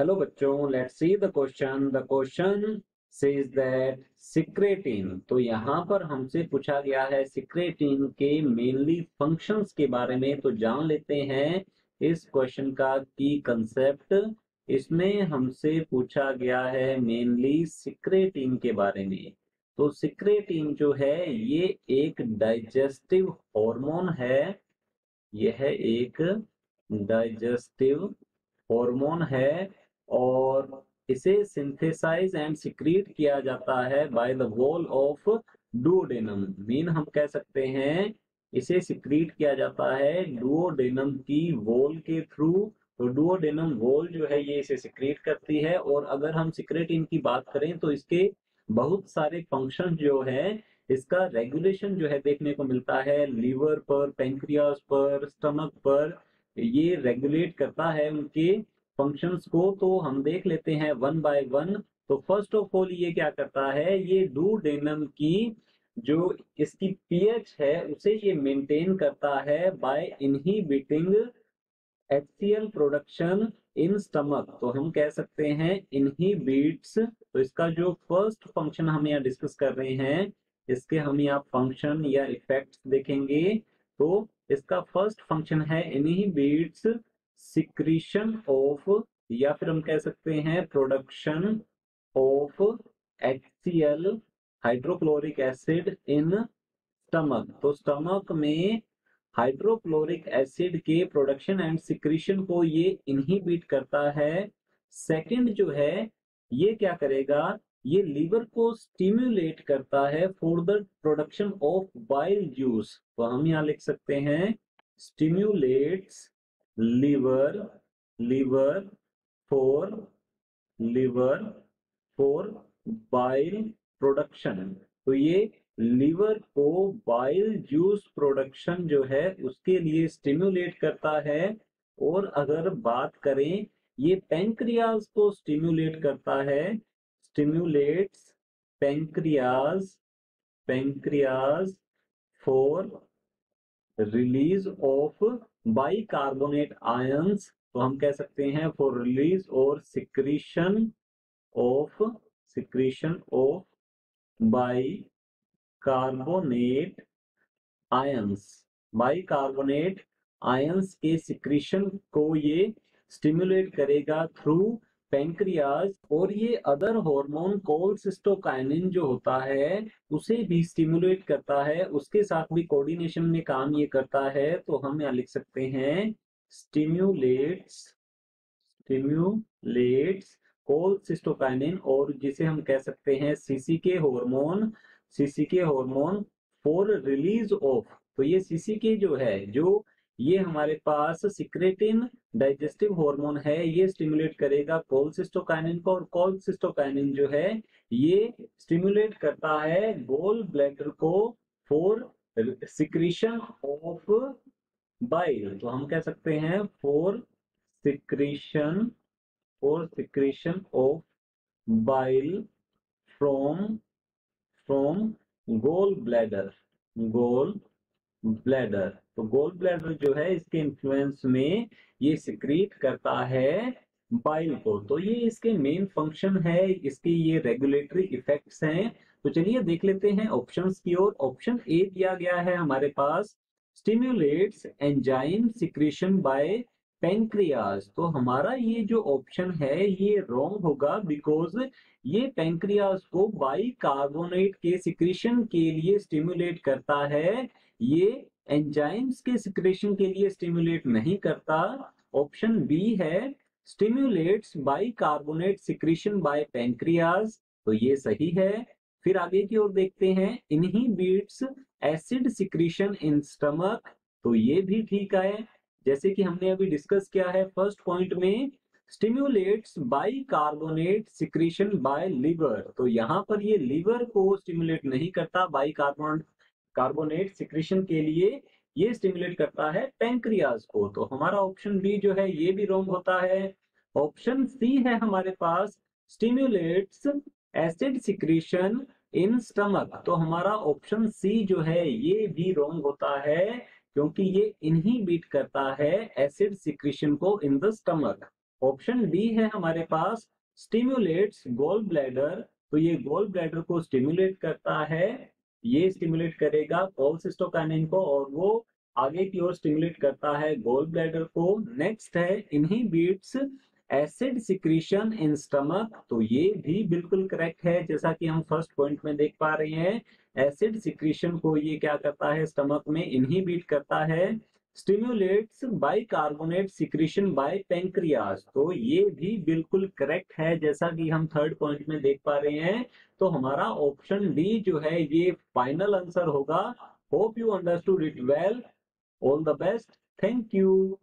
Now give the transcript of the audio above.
Hello बच्चों, let's see the question. The question says that secretin. तो यहाँ पर हमसे पूछा गया है सिक्रेटिन के मेनली फंक्शंस के बारे में। तो जान लेते हैं इस क्वेश्चन का की कंसेप्ट। इसमें हमसे पूछा गया है मेनली सिक्रेटिन के बारे में। तो सिक्रेटिन जो है ये एक डाइजेस्टिव हार्मोन है। यह एक डाइजेस्टिव हार्मोन है और इसे सिंथेसाइज एंड सिक्रीट किया जाता है by the wall of duodenum. Mean हम कह सकते हैं इसे सिक्रीट किया जाता है डुओडेनम की वॉल के थ्रू। तो डुओडेनम वॉल जो है ये इसे सिक्रीट करती है। और अगर हम सिक्रेटिन की बात करें तो इसके बहुत सारे फंक्शन जो है, इसका रेगुलेशन जो है देखने को मिलता है लीवर पर, पेंक्रियास पर, स्टमक पर। ये रेगुलेट करता है उनके फंक्शंस को। तो हम देख लेते हैं वन बाय वन। तो फर्स्ट ऑफ ऑल ये क्या करता है, ये डुओडेनम की जो इसकी पीएच है उसे ये मेंटेन करता है by inhibiting HCl production in stomach. तो हम कह सकते हैं इनहिबिट्स। तो इसका जो फर्स्ट फंक्शन हम यहाँ डिस्कस कर रहे हैं, इसके हम यहाँ फंक्शन या इफेक्ट्स देखेंगे। तो इसका फर्स्ट फंक्शन है इनहिबिट्स सिक्रीशन ऑफ, या फिर हम कह सकते हैं production of HCl hydrochloric acid in stomach. तो स्टमक में हाइड्रोक्लोरिक एसिड के प्रोडक्शन एंड सिक्रीशन को ये इनहिबिट करता है। सेकंड जो है ये क्या करेगा, ये लीवर को स्टिम्युलेट करता है for the production of bile juice. तो हम यहाँ लिख सकते हैं stimulates liver liver for liver for bile production. तो ये लीवर को बाइल जूस प्रोडक्शन जो है उसके लिए स्टिम्युलेट करता है। और अगर बात करें, ये पेंक्रियाज को स्टिम्युलेट करता है, stimulates pancreas pancreas for release of bicarbonate ions. तो हम कह सकते हैं फॉर रिलीज और secretion of bicarbonate ions. Bicarbonate ions के सिक्रीशन को ये स्टिम्युलेट करेगा थ्रू पेंक्रियाज। और ये अदर हार्मोन कोलसिस्टोकाइनिन जो होता है उसे भी स्टिम्युलेट करता है, उसके साथ भी कोऑर्डिनेशन में काम ये करता है। तो हम यहाँ लिख सकते हैं स्टिम्युलेट्स कोलसिस्टोकाइनिन, और जिसे हम कह सकते हैं सीसीके हार्मोन फॉर रिलीज ऑफ। तो ये सीसीके जो है, जो ये हमारे पास सिक्रेटिन डाइजेस्टिव हार्मोन है, ये स्टिमुलेट करेगा कोलसिस्टोकाइनिन को। और कोलसिस्टोकाइनिन जो है ये स्टिमुलेट करता है गोल ब्लैडर को फॉर सिक्रीशन ऑफ बाइल। तो हम कह सकते हैं secretion secretion of bile from from gall bladder gall bladder. तो गोल ब्लैडर जो है इसके इन्फ्लुएंस में ये सिक्रीट करता है बाइल को। तो ये इसके मेन फंक्शन है, इसके ये रेगुलेटरी इफेक्ट्स हैं। तो चलिए देख लेते हैं ऑप्शंस की ओर। ऑप्शन ए दिया गया है हमारे पास स्टिम्युलेट्स एंजाइम सिक्रीशन बाय पेंक्रियाज। तो हमारा ये जो ऑप्शन है ये रॉन्ग होगा, बिकॉज ये पेंक्रियाज को बाइकार्बोनेट के सिक्रीशन के लिए स्टिम्युलेट करता है, ये एंजाइम्स के सिक्रेशन के लिए स्टिम्युलेट नहीं करता। ऑप्शन बी है स्टिम्युलेट्स बाइकार्बोनेट सिक्रीशन बाय पेंक्रियाज। तो ये सही है। फिर आगे की ओर देखते हैं inhibits acid secretion in stomach. तो ये भी ठीक है, जैसे कि हमने अभी डिस्कस किया है फर्स्ट पॉइंट में स्टिम्युलेट्स बाइकार्बोनेट सिक्रीशन बाय लिवर। तो यहाँ पर ये लिवर को स्टिम्युलेट नहीं करता कार्बोनेट सिक्रीशन के लिए, ये स्टिमुलेट करता है पेंक्रियाज को। तो हमारा ऑप्शन बी जो है ये भी रॉन्ग होता है। ऑप्शन सी है हमारे पास stimulates acid secretion in stomach. तो हमारा ऑप्शन सी जो है ये भी रॉन्ग होता है, क्योंकि ये इनहिबिट करता है एसिड सिक्रीशन को in the stomach. Option D है हमारे पास स्टिम्युलेट्स गॉल ब्लैडर। तो ये गॉल ब्लैडर को स्टिम्युलेट करता है, ये स्टिम्युलेट करेगा कोलेसिस्टोकाइनिन को और वो आगे की ओर स्टिम्युलेट करता है गॉल ब्लैडर को। नेक्स्ट है inhibits acid secretion in stomach. तो ये भी बिल्कुल करेक्ट है, जैसा कि हम फर्स्ट पॉइंट में देख पा रहे हैं, एसिड सिक्रीशन को ये क्या करता है, स्टमक में इनहिबिट करता है। स्टिम्युलेट्स बाइकार्बोनेट सिक्रीशन बाय पेंक्रियास। तो ये भी बिल्कुल करेक्ट है, जैसा कि हम थर्ड पॉइंट में देख पा रहे हैं। तो हमारा ऑप्शन डी जो है ये फाइनल आंसर होगा। Hope you understood it well. All the best. Thank you.